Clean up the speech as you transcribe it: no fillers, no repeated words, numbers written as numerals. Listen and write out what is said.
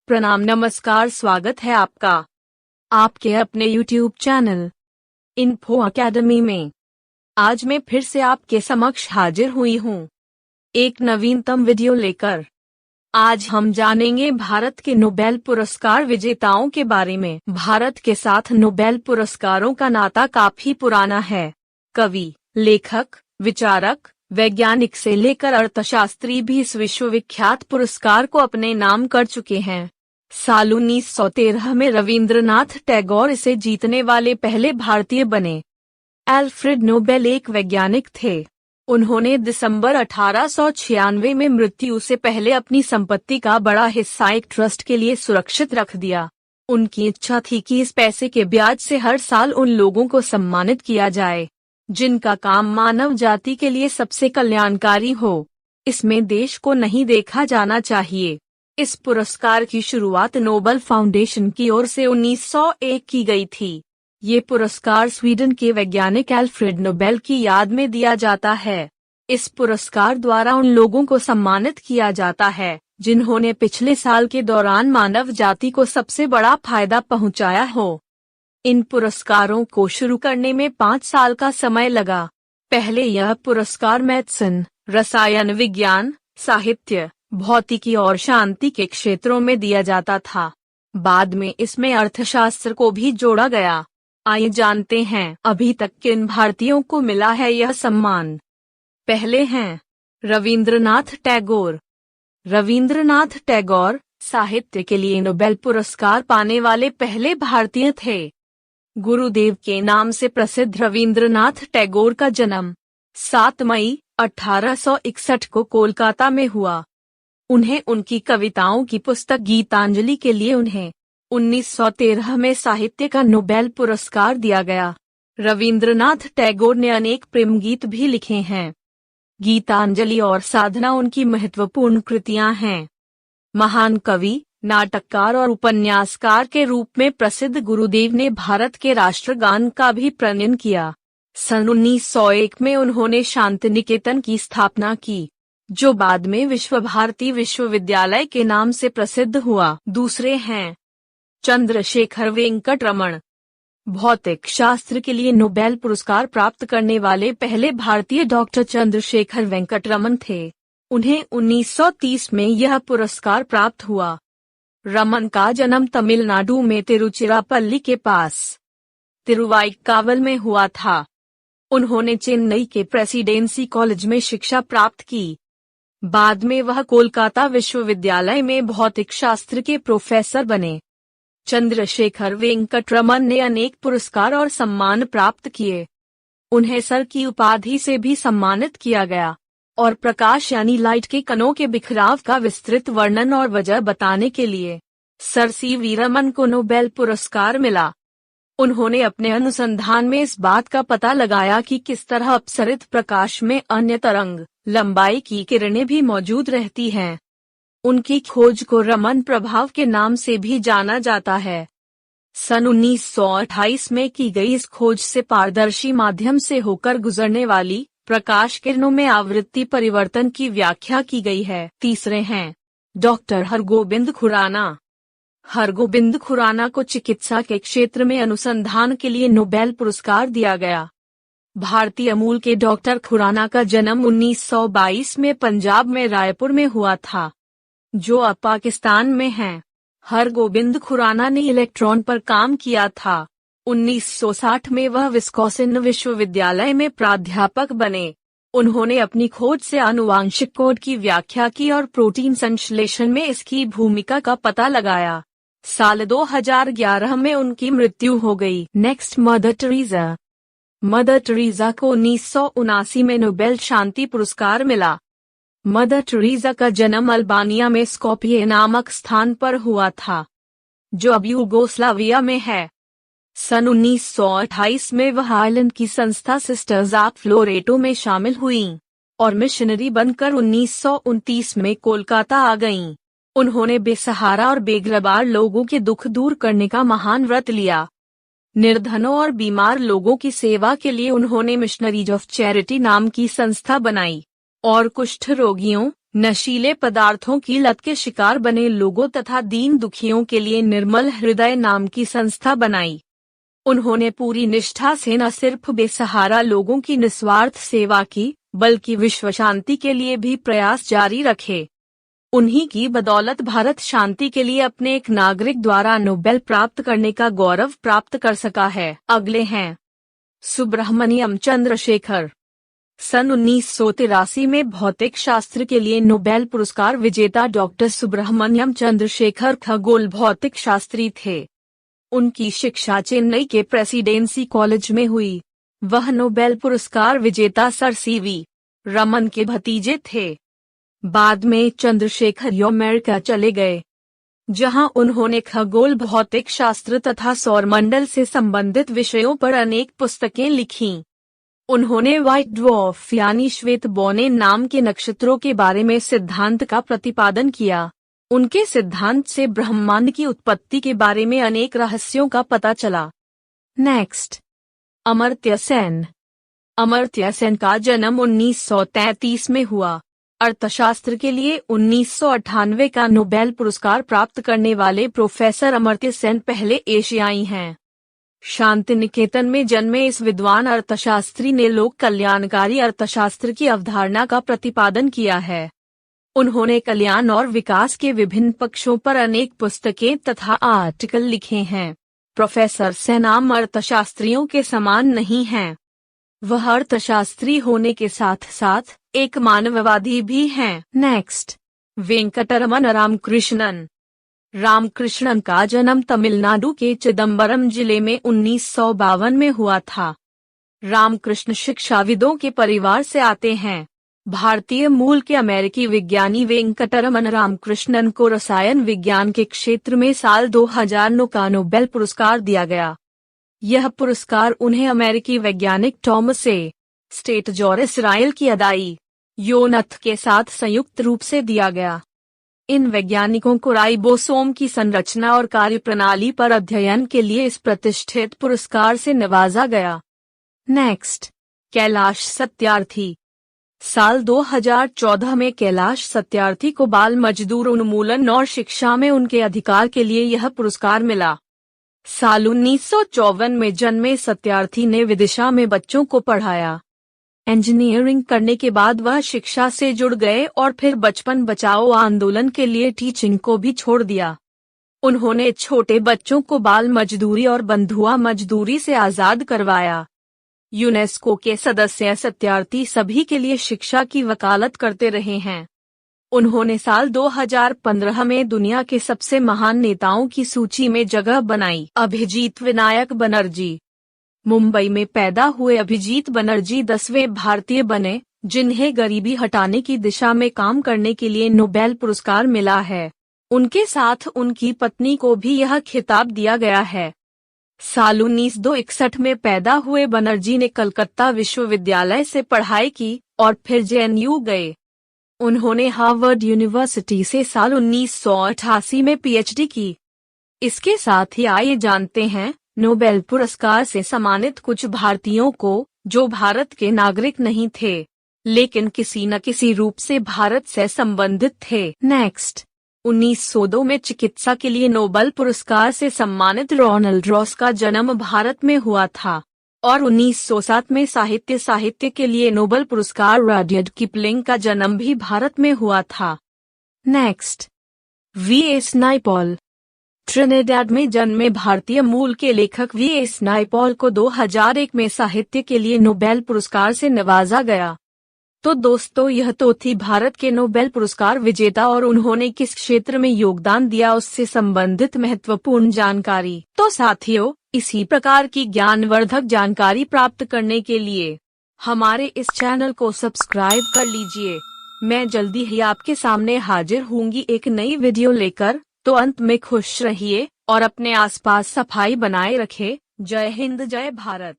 प्रणाम, नमस्कार, स्वागत है आपका आपके अपने YouTube चैनल इन्फो अकेडमी में। आज मैं फिर से आपके समक्ष हाजिर हुई हूँ एक नवीनतम वीडियो लेकर। आज हम जानेंगे भारत के नोबेल पुरस्कार विजेताओं के बारे में। भारत के साथ नोबेल पुरस्कारों का नाता काफी पुराना है। कवि, लेखक, विचारक, वैज्ञानिक से लेकर अर्थशास्त्री भी इस विश्वविख्यात पुरस्कार को अपने नाम कर चुके हैं। साल 1913 में रविंद्रनाथ टैगोर इसे जीतने वाले पहले भारतीय बने। अल्फ्रेड नोबेल एक वैज्ञानिक थे। उन्होंने दिसंबर 1896 में मृत्यु से पहले अपनी संपत्ति का बड़ा हिस्सा एक ट्रस्ट के लिए सुरक्षित रख दिया। उनकी इच्छा थी कि इस पैसे के ब्याज से हर साल उन लोगों को सम्मानित किया जाए जिनका काम मानव जाति के लिए सबसे कल्याणकारी हो। इसमें देश को नहीं देखा जाना चाहिए। इस पुरस्कार की शुरुआत नोबेल फाउंडेशन की ओर से 1901 की गई थी। ये पुरस्कार स्वीडन के वैज्ञानिक अल्फ्रेड नोबेल की याद में दिया जाता है। इस पुरस्कार द्वारा उन लोगों को सम्मानित किया जाता है जिन्होंने पिछले साल के दौरान मानव जाति को सबसे बड़ा फायदा पहुंचाया हो। इन पुरस्कारों को शुरू करने में 5 साल का समय लगा। पहले यह पुरस्कार मेडिसिन, रसायन विज्ञान, साहित्य, भौतिकी और शांति के क्षेत्रों में दिया जाता था। बाद में इसमें अर्थशास्त्र को भी जोड़ा गया। आइए जानते हैं अभी तक किन भारतीयों को मिला है यह सम्मान। पहले हैं रविंद्रनाथ टैगोर। रविंद्रनाथ टैगोर साहित्य के लिए नोबेल पुरस्कार पाने वाले पहले भारतीय थे। गुरुदेव के नाम से प्रसिद्ध रविंद्रनाथ टैगोर का जन्म 7 मई 1861 को कोलकाता में हुआ। उन्हें उनकी कविताओं की पुस्तक गीतांजलि के लिए उन्हें 1913 में साहित्य का नोबेल पुरस्कार दिया गया। रविंद्रनाथ टैगोर ने अनेक प्रेम गीत भी लिखे हैं। गीतांजलि और साधना उनकी महत्वपूर्ण कृतियां हैं। महान कवि, नाटककार और उपन्यासकार के रूप में प्रसिद्ध गुरुदेव ने भारत के राष्ट्रगान का भी प्रणयन किया। सन 1901 में उन्होंने शांतिनिकेतन की स्थापना की, जो बाद में विश्वभारती विश्वविद्यालय के नाम से प्रसिद्ध हुआ। दूसरे हैं चंद्रशेखर वेंकट रमण। भौतिक शास्त्र के लिए नोबेल पुरस्कार प्राप्त करने वाले पहले भारतीय डॉक्टर चंद्रशेखर वेंकट रमण थे। उन्हें 1930 में यह पुरस्कार प्राप्त हुआ। रमन का जन्म तमिलनाडु में तिरुचिरापल्ली के पास तिरुवाइक्कावल में हुआ था। उन्होंने चेन्नई के प्रेसिडेंसी कॉलेज में शिक्षा प्राप्त की। बाद में वह कोलकाता विश्वविद्यालय में भौतिक शास्त्र के प्रोफेसर बने। चंद्रशेखर वेंकट रमन ने अनेक पुरस्कार और सम्मान प्राप्त किए। उन्हें सर की उपाधि से भी सम्मानित किया गया और प्रकाश यानी लाइट के कणों के बिखराव का विस्तृत वर्णन और वजह बताने के लिए सर सीवी रमन को नोबेल पुरस्कार मिला। उन्होंने अपने अनुसंधान में इस बात का पता लगाया कि किस तरह अपसरित प्रकाश में अन्य तरंग लंबाई की किरणें भी मौजूद रहती हैं। उनकी खोज को रमन प्रभाव के नाम से भी जाना जाता है। सन 1928 में की गई इस खोज से पारदर्शी माध्यम से होकर गुजरने वाली प्रकाश किरणों में आवृत्ति परिवर्तन की व्याख्या की गई है। तीसरे हैं डॉक्टर हरगोबिंद खुराना। हरगोबिंद खुराना को चिकित्सा के क्षेत्र में अनुसंधान के लिए नोबेल पुरस्कार दिया गया। भारतीय मूल के डॉक्टर खुराना का जन्म 1922 में पंजाब में रायपुर में हुआ था, जो अब पाकिस्तान में है। हरगोबिंद खुराना ने इलेक्ट्रॉन पर काम किया था। 1960 में वह विस्कॉसिन विश्वविद्यालय में प्राध्यापक बने। उन्होंने अपनी खोज से आनुवांशिक कोड की व्याख्या की और प्रोटीन संश्लेषण में इसकी भूमिका का पता लगाया। साल 2011 में उनकी मृत्यु हो गई। Next mother Teresa. Mother Teresa को 1979 में नोबेल शांति पुरस्कार मिला। मदर टेरेसा का जन्म अल्बानिया में स्कोपिये नामक स्थान पर हुआ था, जो अब यूगोस्लाविया में है। सन 1928 में वह आयरलैंड की संस्था सिस्टर्स ऑफ लोरेटो में शामिल हुईं और मिशनरी बनकर 1929 में कोलकाता आ गईं। उन्होंने बेसहारा और बेघरबार लोगों के दुख दूर करने का महान व्रत लिया। निर्धनों और बीमार लोगों की सेवा के लिए उन्होंने मिशनरीज ऑफ चैरिटी नाम की संस्था बनाई और कुष्ठ रोगियों, नशीले पदार्थों की लत के शिकार बने लोगों तथा दीन दुखियों के लिए निर्मल हृदय नाम की संस्था बनाई। उन्होंने पूरी निष्ठा से न सिर्फ बेसहारा लोगों की निस्वार्थ सेवा की, बल्कि विश्व शांति के लिए भी प्रयास जारी रखे। उन्हीं की बदौलत भारत शांति के लिए अपने एक नागरिक द्वारा नोबेल प्राप्त करने का गौरव प्राप्त कर सका है। अगले हैं सुब्रह्मण्यम चंद्रशेखर। सन 1983 में भौतिक शास्त्र के लिए नोबेल पुरस्कार विजेता डॉक्टर सुब्रह्मण्यम चंद्रशेखर खगोल भौतिक शास्त्री थे। उनकी शिक्षा चेन्नई के प्रेसिडेंसी कॉलेज में हुई। वह नोबेल पुरस्कार विजेता सर सीवी रमन के भतीजे थे। बाद में चंद्रशेखर अमेरिका चले गए, जहां उन्होंने खगोल भौतिक शास्त्र तथा सौरमंडल से संबंधित विषयों पर अनेक पुस्तकें लिखीं। उन्होंने व्हाइट ड्वार्फ यानी श्वेत बौने नाम के नक्षत्रों के बारे में सिद्धांत का प्रतिपादन किया। उनके सिद्धांत से ब्रह्मांड की उत्पत्ति के बारे में अनेक रहस्यों का पता चला। नेक्स्ट, अमर्त्य सेन। अमर्त्य सेन का जन्म 1933 में हुआ। अर्थशास्त्र के लिए 1998 का नोबेल पुरस्कार प्राप्त करने वाले प्रोफेसर अमर्त्य सेन पहले एशियाई हैं। शांति निकेतन में जन्मे इस विद्वान अर्थशास्त्री ने लोक कल्याणकारी अर्थशास्त्र की अवधारणा का प्रतिपादन किया है। उन्होंने कल्याण और विकास के विभिन्न पक्षों पर अनेक पुस्तकें तथा आर्टिकल लिखे हैं। प्रोफेसर सेन आम अर्थशास्त्रियों के समान नहीं हैं। वह अर्थशास्त्री होने के साथ साथ एक मानववादी भी हैं। नेक्स्ट, वेंकटरमन रामकृष्णन। रामकृष्णन का जन्म तमिलनाडु के चिदम्बरम जिले में 1952 में हुआ था। रामकृष्ण शिक्षाविदों के परिवार से आते हैं। भारतीय मूल के अमेरिकी विज्ञानी वेंकटरमन रामकृष्णन को रसायन विज्ञान के क्षेत्र में साल 2009 का नोबेल पुरस्कार दिया गया। यह पुरस्कार उन्हें अमेरिकी वैज्ञानिक टॉमस ए स्टेटजर इसराइल की अदाई योनथ के साथ संयुक्त रूप से दिया गया। इन वैज्ञानिकों को राइबोसोम की संरचना और कार्यप्रणाली पर अध्ययन के लिए इस प्रतिष्ठित पुरस्कार से नवाजा गया। नेक्स्ट, कैलाश सत्यार्थी। साल 2014 में कैलाश सत्यार्थी को बाल मजदूर उन्मूलन और शिक्षा में उनके अधिकार के लिए यह पुरस्कार मिला। साल 1954 में जन्मे सत्यार्थी ने विदिशा में बच्चों को पढ़ाया। इंजीनियरिंग करने के बाद वह शिक्षा से जुड़ गए और फिर बचपन बचाओ आंदोलन के लिए टीचिंग को भी छोड़ दिया। उन्होंने छोटे बच्चों को बाल मजदूरी और बंधुआ मजदूरी से आजाद करवाया। यूनेस्को के सदस्य सत्यार्थी सभी के लिए शिक्षा की वकालत करते रहे हैं। उन्होंने साल 2015 में दुनिया के सबसे महान नेताओं की सूची में जगह बनाई। अभिजीत विनायक बनर्जी। मुंबई में पैदा हुए अभिजीत बनर्जी 10वें भारतीय बने जिन्हें गरीबी हटाने की दिशा में काम करने के लिए नोबेल पुरस्कार मिला है। उनके साथ उनकी पत्नी को भी यह खिताब दिया गया है। साल 1961 में पैदा हुए बनर्जी ने कलकत्ता विश्वविद्यालय से पढ़ाई की और फिर जेएनयू गए। उन्होंने हार्वर्ड यूनिवर्सिटी से साल 1988 में पीएचडी की। इसके साथ ही आइए जानते हैं नोबेल पुरस्कार से सम्मानित कुछ भारतीयों को जो भारत के नागरिक नहीं थे लेकिन किसी न किसी रूप से भारत से संबंधित थे। नेक्स्ट, 1902 में चिकित्सा के लिए नोबेल पुरस्कार से सम्मानित रोनाल्ड रॉस का जन्म भारत में हुआ था और 1907 में साहित्य के लिए नोबेल पुरस्कार रुडयार्ड किपलिंग का जन्म भी भारत में हुआ था। Next, VS. नायपॉल। ट्रिनिडाड में जन्मे भारतीय मूल के लेखक वी.एस. नायपॉल को 2001 में साहित्य के लिए नोबेल पुरस्कार से नवाजा गया। तो दोस्तों, यह तो थी भारत के नोबेल पुरस्कार विजेता और उन्होंने किस क्षेत्र में योगदान दिया उससे संबंधित महत्वपूर्ण जानकारी। तो साथियों, इसी प्रकार की ज्ञानवर्धक जानकारी प्राप्त करने के लिए हमारे इस चैनल को सब्सक्राइब कर लीजिए। मैं जल्दी ही आपके सामने हाजिर होंगी एक नई वीडियो लेकर। तो अंत में खुश रहिए और अपने आसपास सफाई बनाए रखें। जय हिंद, जय भारत।